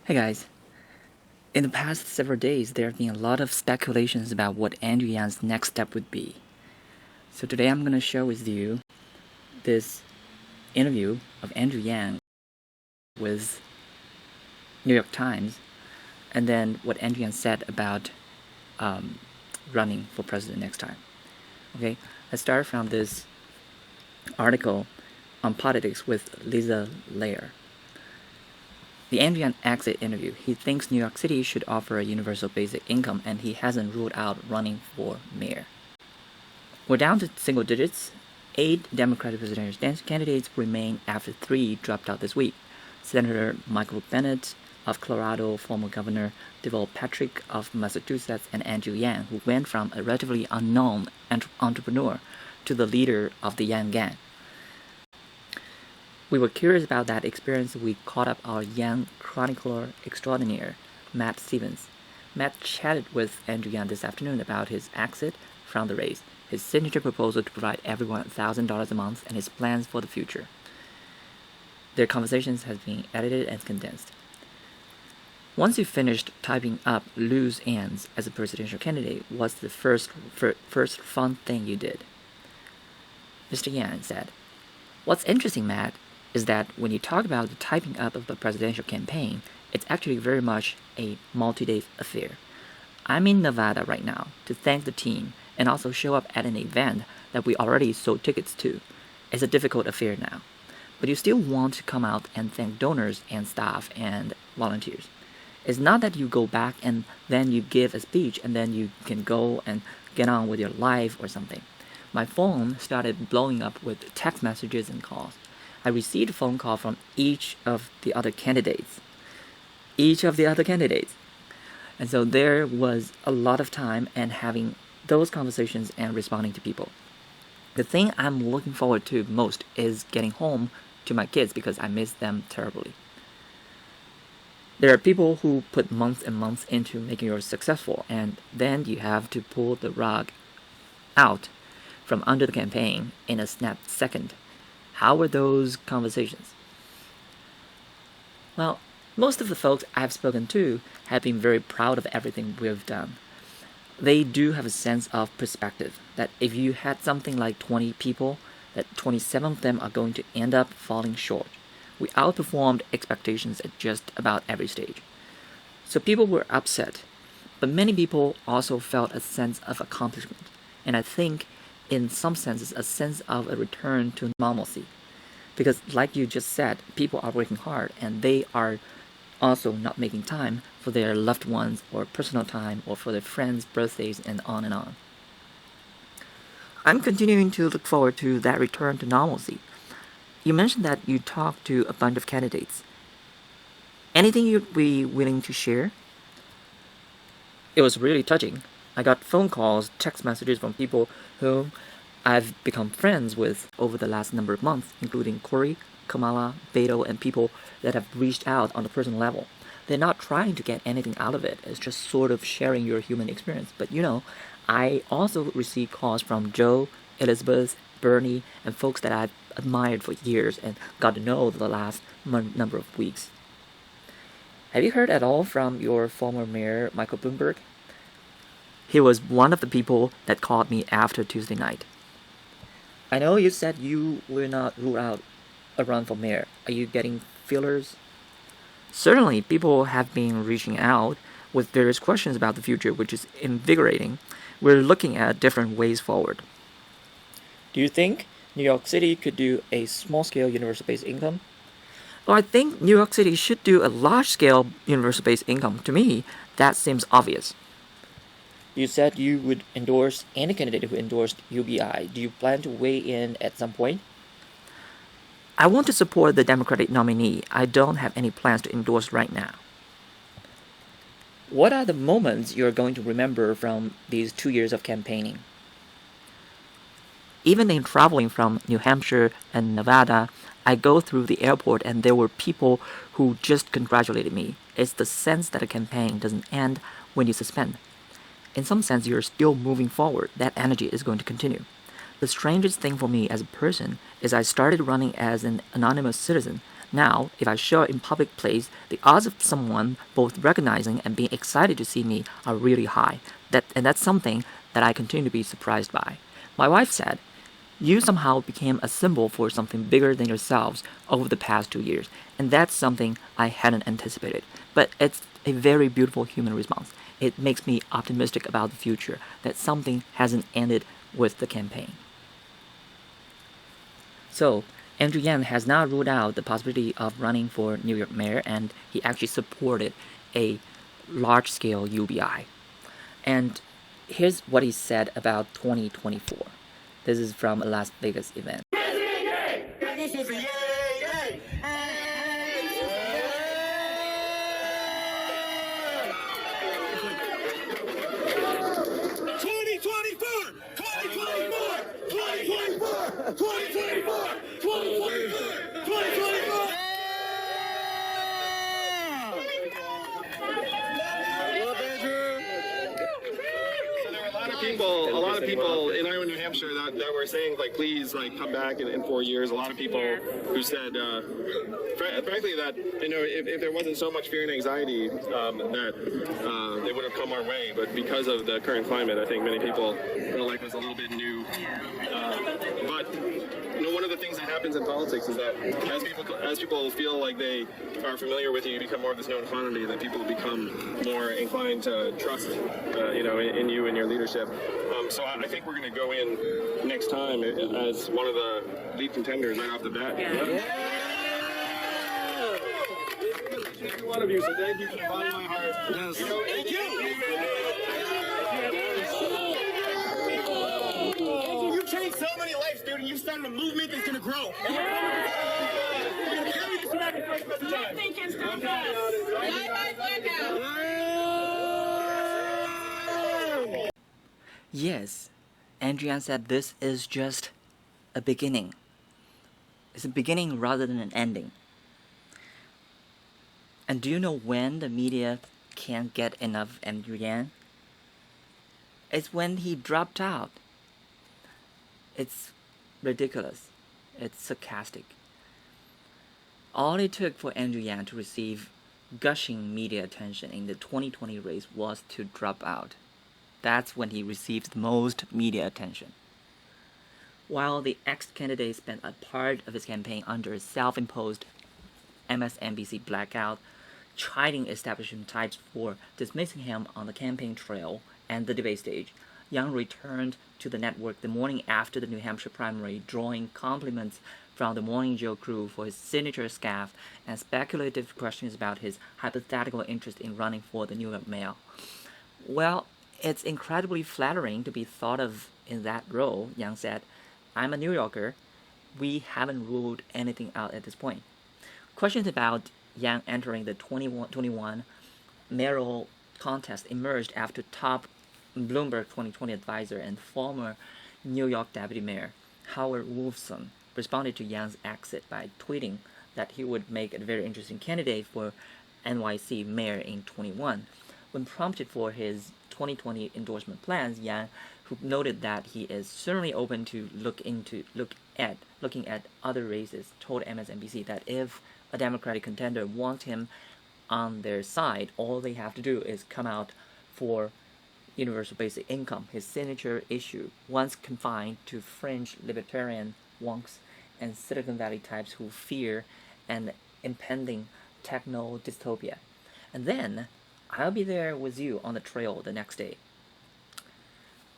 Hey guys, in the past several days there have been a lot of speculations about what Andrew Yang's next step would be. So today I'm going to share with you this interview of Andrew Yang with New York Times, and then what Andrew Yang said about running for president next time. Okay, let's start from this article on politics with Lisa Lair. The Andrew Yang exit interview. He thinks New York City should offer a universal basic income, and he hasn't ruled out running for mayor. We're down to single digits. 8 Democratic presidential candidates remain after 3 dropped out this week. Senator Michael Bennet of Colorado, former Governor Deval Patrick of Massachusetts, and Andrew Yang, who went from a relatively unknown entrepreneur to the leader of the Yang Gang. We were curious about that experience. We caught up our Yang chronicler extraordinaire, Matt Stevens. Matt chatted with Andrew Yang this afternoon about his exit from the race, his signature proposal to provide everyone $1,000 a month, and his plans for the future. Their conversations have been edited and condensed. Once you finished typing up loose ends as a presidential candidate, what's the first fun thing you did? Mr. Yang said, "What's interesting, Matt, is that when you talk about the typing up of the presidential campaign, it's actually very much a multi-day affair. I'm in Nevada right now to thank the team and also show up at an event that we already sold tickets to. It's a difficult affair now, but you still want to come out and thank donors and staff and volunteers. It's not that you go back and then you give a speech and then you can go and get on with your life or something. My phone started blowing up with text messages and calls. I received a phone call from each of the other candidates. And so there was a lot of time and having those conversations and responding to people. The thing I'm looking forward to most is getting home to my kids because I miss them terribly. There are people who put months and months into making you successful, and then you have to pull the rug out from under the campaign in a snap second. How were those conversations?" Well, most of the folks I've spoken to have been very proud of everything we've done. They do have a sense of perspective that if you had something like 20 people, that 27 of them are going to end up falling short. We outperformed expectations at just about every stage. So people were upset, but many people also felt a sense of accomplishment, and I think in some senses a sense of a return to normalcy. Because like you just said, people are working hard and they are also not making time for their loved ones or personal time or for their friends' birthdays and on and on. I'm continuing to look forward to that return to normalcy. You mentioned that you talked to a bunch of candidates. Anything you'd be willing to share? It was really touching. I got phone calls, text messages from people whom I've become friends with over the last number of months, including Corey, Kamala, Beto, and people that have reached out on a personal level. They're not trying to get anything out of it. It's just sort of sharing your human experience. But I also received calls from Joe, Elizabeth, Bernie, and folks that I've admired for years and got to know the last number of weeks. Have you heard at all from your former mayor, Michael Bloomberg? He was one of the people that called me after Tuesday night. I know you said you will not rule out a run for mayor. Are you getting feelers? Certainly, people have been reaching out with various questions about the future, which is invigorating. We're looking at different ways forward. Do you think New York City could do a small-scale universal basic income? Well, I think New York City should do a large-scale universal basic income. To me, that seems obvious. You said you would endorse any candidate who endorsed UBI. Do you plan to weigh in at some point? I want to support the Democratic nominee. I don't have any plans to endorse right now. What are the moments you're going to remember from these 2 years of campaigning? Even in traveling from New Hampshire and Nevada, I go through the airport and there were people who just congratulated me. It's the sense that a campaign doesn't end when you suspend. In some sense, you're still moving forward. That energy is going to continue. The strangest thing for me as a person is I started running as an anonymous citizen. Now, if I show up in public place, the odds of someone both recognizing and being excited to see me are really high. That's something that I continue to be surprised by. My wife said, "You somehow became a symbol for something bigger than yourselves over the past 2 years, and that's something I hadn't anticipated. But it's a very beautiful human response. It makes me optimistic about the future, that something hasn't ended with the campaign." So, Andrew Yang has not ruled out the possibility of running for New York mayor, and he actually supported a large-scale UBI. And here's what he said about 2024. This is from a Las Vegas event. This is a yay, yay. 2024. A lot of people in Iowa, New Hampshire that were saying, like, please, like, come back in 4 years. A lot of people who said, frankly, that, you know, if there wasn't so much fear and anxiety, that they would have come our way. But because of the current climate, I think many people feel like it's a little bit new. But you know, one of the things that happens in politics is that as people feel like they are familiar with you, you become more of this known quantity, that people become more inclined to trust, you know, in you and your leadership. So I think we're going to go in next time as one of the lead contenders right off the bat. Every one of you, so thank you from the bottom of my heart. Yes. You know, Thank you. You changed so many lives, dude, and you started a movement that's going to grow. We're going to carry this back and forth for the time. Yes, Andrew Yang said this is just a beginning. It's a beginning rather than an ending. And do you know when the media can't get enough Andrew Yang? It's when he dropped out. It's ridiculous. It's sarcastic. All it took for Andrew Yang to receive gushing media attention in the 2020 race was to drop out. That's when he received the most media attention. While the ex-candidate spent a part of his campaign under a self-imposed MSNBC blackout, chiding establishment types for dismissing him on the campaign trail and the debate stage, Yang returned to the network the morning after the New Hampshire primary, drawing compliments from the Morning Joe crew for his signature scarf and speculative questions about his hypothetical interest in running for the New York mayor. Well, it's incredibly flattering to be thought of in that role, Yang said. "I'm a New Yorker. We haven't ruled anything out at this point." Questions about Yang entering the 2021 mayoral contest emerged after top Bloomberg 2020 advisor and former New York deputy mayor Howard Wolfson responded to Yang's exit by tweeting that he would make a very interesting candidate for NYC Mayor in 21. When prompted for his 2020 endorsement plans, Yang, who noted that he is certainly open to looking at other races, told MSNBC that if a Democratic contender wants him on their side, all they have to do is come out for universal basic income, his signature issue, once confined to fringe libertarian wonks and Silicon Valley types who fear an impending techno dystopia. And then I'll be there with you on the trail the next day.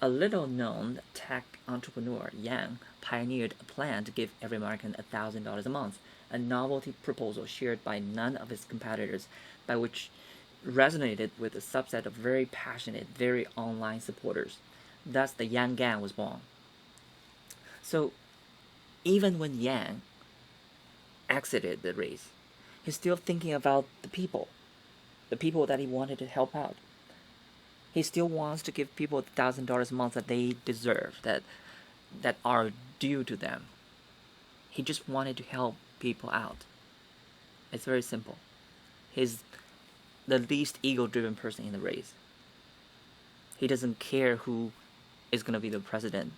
A little-known tech entrepreneur, Yang, pioneered a plan to give every American $1,000 a month, a novelty proposal shared by none of his competitors, by which resonated with a subset of very passionate, very online supporters. Thus, the Yang Gang was born. So, even when Yang exited the race, he's still thinking about the people that he wanted to help out. He still wants to give people $1,000 a month that they deserve, that are due to them. He just wanted to help people out. It's very simple. He's the least ego-driven person in the race. He doesn't care who is going to be the president,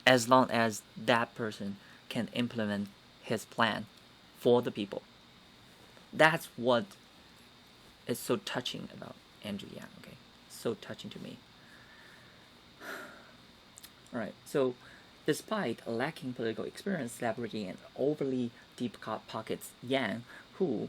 as long as that person can implement his plan for the people. That's what is so touching about Andrew Yang. Okay, so touching to me. All right, so despite lacking political experience, celebrity, and overly deep pockets, Yang, who,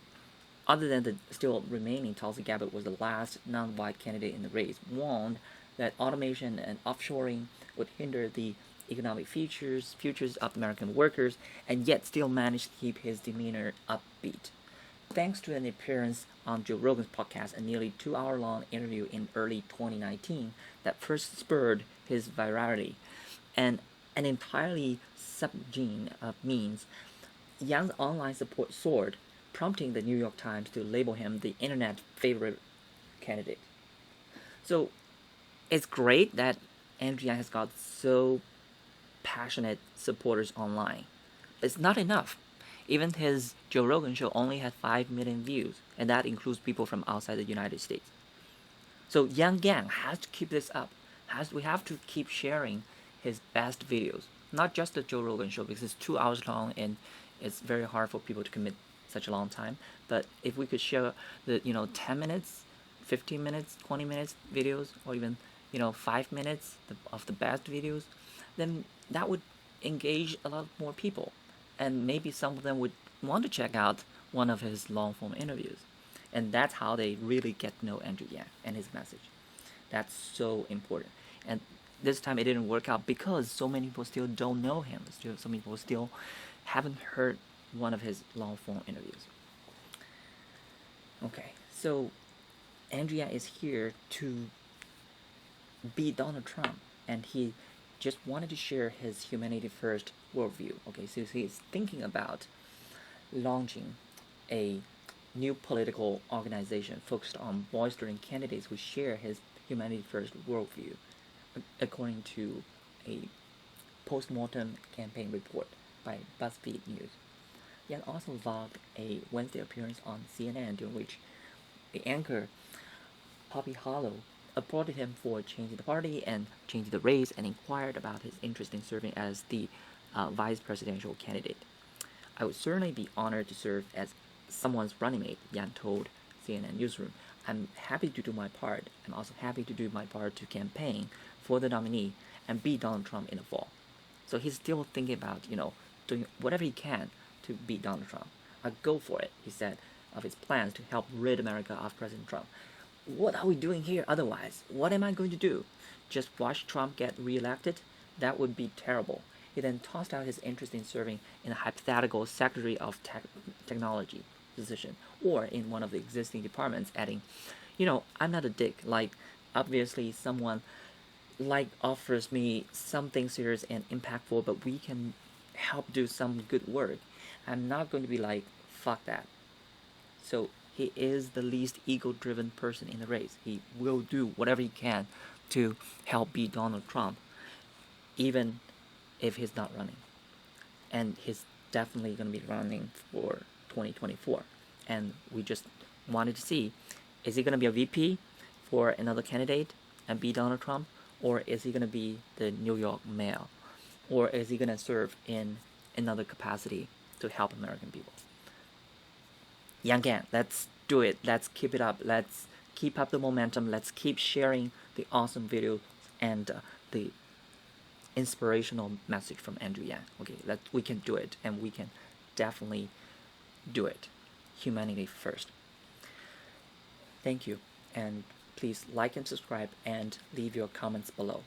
other than the still remaining Tulsi Gabbard, was the last non-white candidate in the race, warned that automation and offshoring would hinder the economic futures of American workers, and yet still managed to keep his demeanor upbeat. Thanks to an appearance on Joe Rogan's podcast, a nearly 2 hour long interview in early 2019 that first spurred his virality, and an entirely subgene of memes, Yang's online support soared, prompting the New York Times to label him the internet favorite candidate. So it's great that Andrew Yang has got so passionate supporters online. It's not enough. Even his Joe Rogan show only had 5 million views, and that includes people from outside the United States. So Yang Gang has to keep this up. We have to keep sharing his best videos, not just the Joe Rogan show, because it's 2 hours long and it's very hard for people to commit such a long time. But if we could share the 10 minutes, 15 minutes, 20 minutes videos, or even 5 minutes of the best videos, then that would engage a lot more people, and maybe some of them would want to check out one of his long form interviews, and that's how they really get to know Andrew Yang and his message. That's so important. And this time it didn't work out because so many people still don't know him. Some people still haven't heard one of his long form interviews. Okay, so Andrew Yang is here to beat Donald Trump, and he just wanted to share his humanity first worldview. Okay, so he's thinking about launching a new political organization focused on bolstering candidates who share his humanity first worldview, according to a post-mortem campaign report by BuzzFeed News. Yang also vlogged a Wednesday appearance on CNN, during which the anchor Poppy Hollow applauded him for changing the party and changing the race, and inquired about his interest in serving as the vice presidential candidate. I would certainly be honored to serve as someone's running mate, Yang told CNN Newsroom. I'm happy to do my part. I'm also happy to do my part to campaign for the nominee and beat Donald Trump in the fall. So he's still thinking about, doing whatever he can to beat Donald Trump. I'll go for it, he said, of his plans to help rid America of President Trump. What are we doing here otherwise? What am I going to do? Just watch Trump get reelected? That would be terrible. He then tossed out his interest in serving in a hypothetical Secretary of Technology position, or in one of the existing departments, adding, I'm not a dick. Like, obviously someone offers me something serious and impactful, but we can help do some good work. I'm not going to be like, fuck that. So he is the least ego-driven person in the race. He will do whatever he can to help beat Donald Trump, even if he's not running. And he's definitely going to be running for 2024. And we just wanted to see, is he going to be a VP for another candidate and beat Donald Trump? Or is he going to be the New York Mayor? Or is he going to serve in another capacity to help American people? Yang Gang, let's do it. Let's keep it up. Let's keep up the momentum. Let's keep sharing the awesome videos and the inspirational message from Andrew Yang. Okay, we can do it, and we can definitely do it. Humanity first. Thank you, and please like and subscribe and leave your comments below.